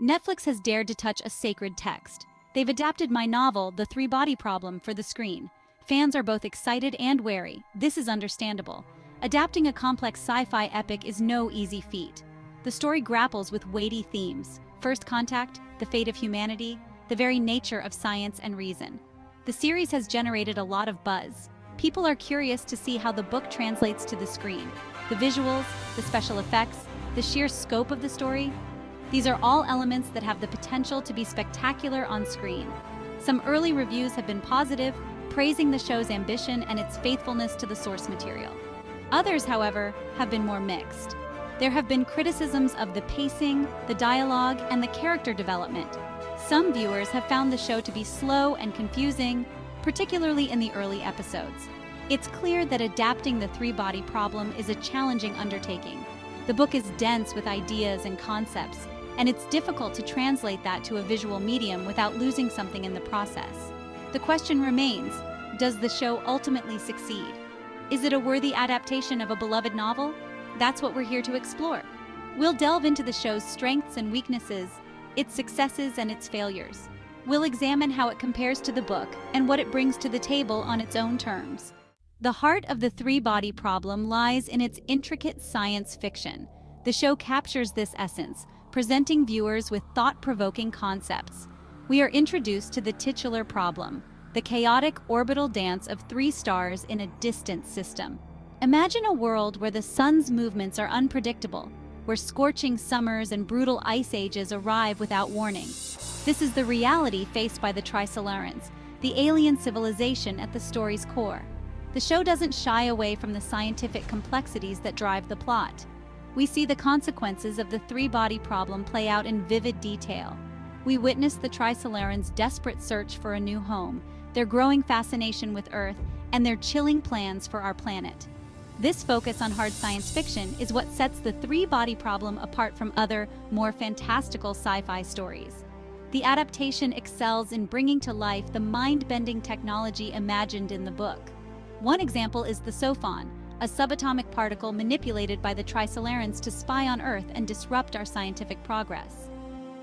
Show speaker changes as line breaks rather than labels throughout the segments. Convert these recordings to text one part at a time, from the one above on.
Netflix has dared to touch a sacred text. They've adapted my novel, The Three-Body Problem, for the screen. Fans are both excited and wary. This is understandable. Adapting a complex sci-fi epic is no easy feat. The story grapples with weighty themes: first contact, the fate of humanity, the very nature of science and reason. The series has generated a lot of buzz. People are curious to see how the book translates to the screen. The visuals, the special effects, the sheer scope of the story, these are all elements that have the potential to be spectacular on screen. Some early reviews have been positive, praising the show's ambition and its faithfulness to the source material. Others, however, have been more mixed. There have been criticisms of the pacing, the dialogue, and the character development. Some viewers have found the show to be slow and confusing, particularly in the early episodes. It's clear that adapting The Three-Body Problem is a challenging undertaking. The book is dense with ideas and concepts, and it's difficult to translate that to a visual medium without losing something in the process. The question remains, does the show ultimately succeed? Is it a worthy adaptation of a beloved novel? That's what we're here to explore. We'll delve into the show's strengths and weaknesses, its successes and its failures. We'll examine how it compares to the book and what it brings to the table on its own terms. The heart of The Three-Body Problem lies in its intricate science fiction. The show captures this essence, presenting viewers with thought-provoking concepts. We are introduced to the titular problem, the chaotic orbital dance of three stars in a distant system. Imagine a world where the sun's movements are unpredictable, where scorching summers and brutal ice ages arrive without warning. This is the reality faced by the Trisolarans, the alien civilization at the story's core. The show doesn't shy away from the scientific complexities that drive the plot. We see the consequences of the three-body problem play out in vivid detail. We witness the Trisolarans' desperate search for a new home, their growing fascination with Earth, and their chilling plans for our planet. This focus on hard science fiction is what sets the three-body problem apart from other, more fantastical sci-fi stories. The adaptation excels in bringing to life the mind-bending technology imagined in the book. One example is the Sophon, a subatomic particle manipulated by the Trisolarans to spy on Earth and disrupt our scientific progress.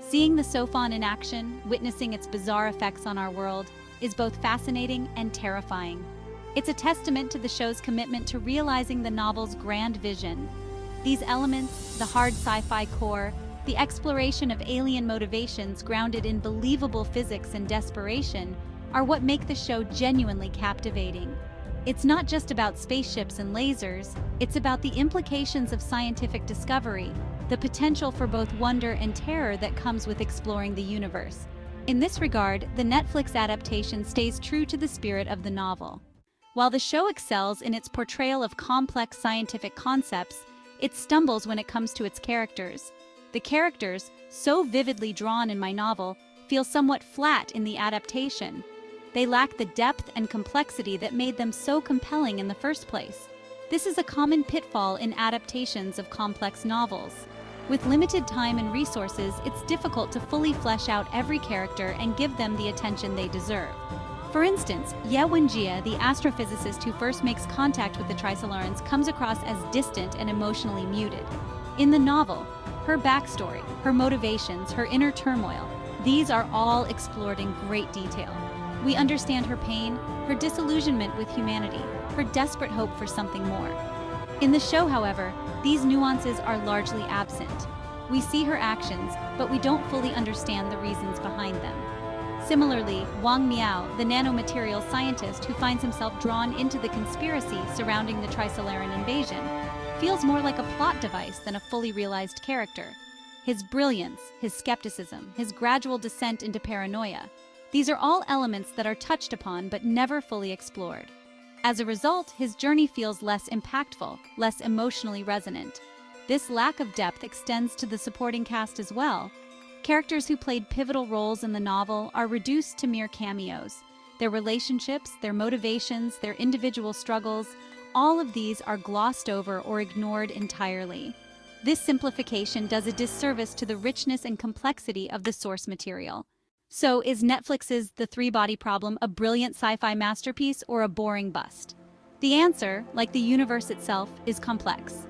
Seeing the Sophon in action, witnessing its bizarre effects on our world, is both fascinating and terrifying. It's a testament to the show's commitment to realizing the novel's grand vision. These elements, the hard sci-fi core, the exploration of alien motivations grounded in believable physics and desperation, are what make the show genuinely captivating. It's not just about spaceships and lasers, it's about the implications of scientific discovery, the potential for both wonder and terror that comes with exploring the universe. In this regard, the Netflix adaptation stays true to the spirit of the novel. While the show excels in its portrayal of complex scientific concepts, it stumbles when it comes to its characters. The characters, so vividly drawn in my novel, feel somewhat flat in the adaptation. They lack the depth and complexity that made them so compelling in the first place. This is a common pitfall in adaptations of complex novels. With limited time and resources, it's difficult to fully flesh out every character and give them the attention they deserve. For instance, Ye Wenjie, the astrophysicist who first makes contact with the Trisolarans, comes across as distant and emotionally muted. In the novel, her backstory, her motivations, her inner turmoil, these are all explored in great detail. We understand her pain, her disillusionment with humanity, her desperate hope for something more. In the show, however, these nuances are largely absent. We see her actions, but we don't fully understand the reasons behind them. Similarly, Wang Miao, the nanomaterial scientist who finds himself drawn into the conspiracy surrounding the Trisolaran invasion, feels more like a plot device than a fully realized character. His brilliance, his skepticism, his gradual descent into paranoia, these are all elements that are touched upon but never fully explored. As a result, his journey feels less impactful, less emotionally resonant. This lack of depth extends to the supporting cast as well. Characters who played pivotal roles in the novel are reduced to mere cameos. Their relationships, their motivations, their individual struggles, all of these are glossed over or ignored entirely. This simplification does a disservice to the richness and complexity of the source material. So, is Netflix's The Three-Body Problem a brilliant sci-fi masterpiece or a boring bust? The answer, like the universe itself, is complex.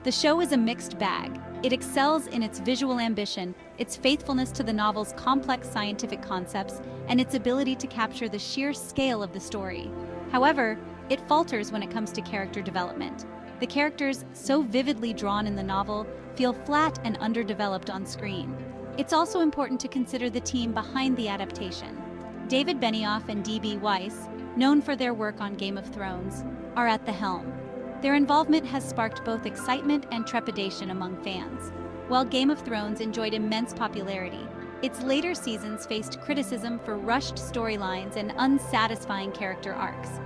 The show is a mixed bag. It excels in its visual ambition, its faithfulness to the novel's complex scientific concepts, and its ability to capture the sheer scale of the story. However, it falters when it comes to character development. The characters, so vividly drawn in the novel, feel flat and underdeveloped on screen. It's also important to consider the team behind the adaptation. David Benioff and D.B. Weiss, known for their work on Game of Thrones, are at the helm. Their involvement has sparked both excitement and trepidation among fans. While Game of Thrones enjoyed immense popularity, its later seasons faced criticism for rushed storylines and unsatisfying character arcs.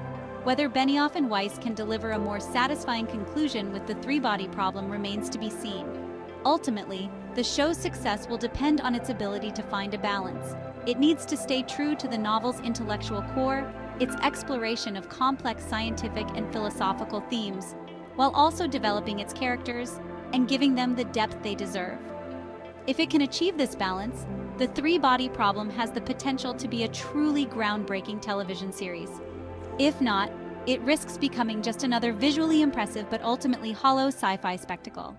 Whether Benioff and Weiss can deliver a more satisfying conclusion with the three-body problem remains to be seen. Ultimately, the show's success will depend on its ability to find a balance. It needs to stay true to the novel's intellectual core, its exploration of complex scientific and philosophical themes, while also developing its characters and giving them the depth they deserve. If it can achieve this balance, the three-body problem has the potential to be a truly groundbreaking television series. If not, it risks becoming just another visually impressive but ultimately hollow sci-fi spectacle.